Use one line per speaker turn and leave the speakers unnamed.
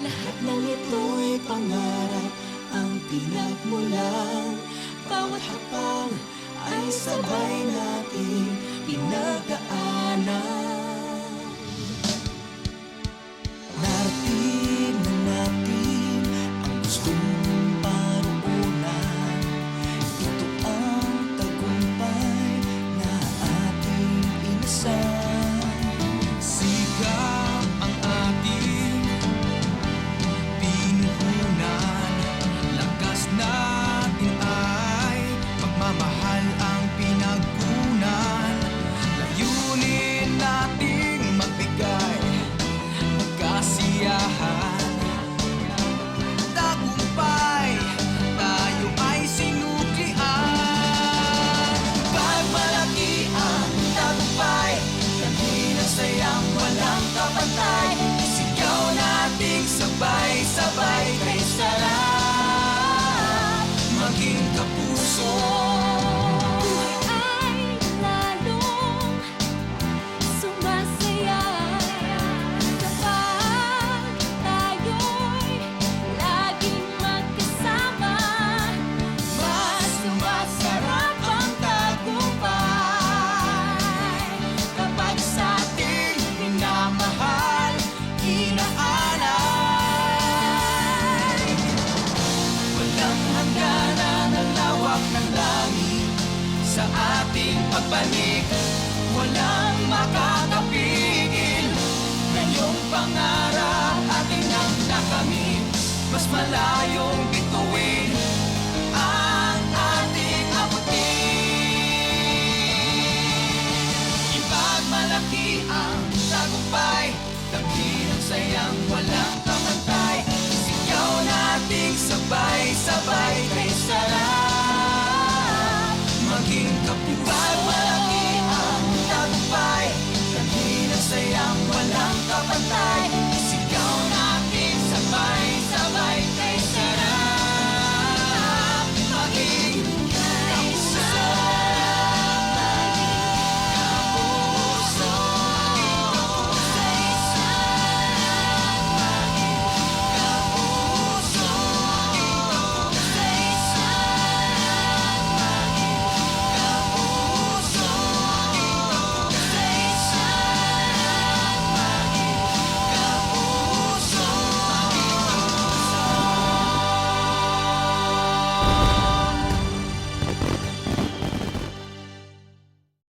Lahat ng ito'y pangarap ang pinagmulan. Bawat hakbang ay sabay nating pinagdaanan. Narating na natin ang gustong paroonan. Ito ang tagumpay na ating inasal.
Sikap ang ating pinuhunan. Lakas natin ay pagmamahal ang pinagkunan. Layunin nating magbigay ng kasiyahan. Tagumpay, tayo ay sinuklian.
Pagmalaki ang tagumpay, lagi ng sayang walang kapantay. Sigaw nating sabay-sabay kay sarap maging kapuso.
Buhay ay lalong sumasaya kapag tayo'y laging magkasama.
Mas masarap ang tagumpay kapag sa ating minamahal, inaalay. Walang hangganan ang lawak ng langit sa ating pagbalik. Walang makakapigil ngayong pangarap ating nang nakamit. Mas malayong bituin ang ating abutin. Ipagmalaki ang tagumpay, lagi ng sayang walang kamantay. Sigaw nating sabay-sabay kay sarap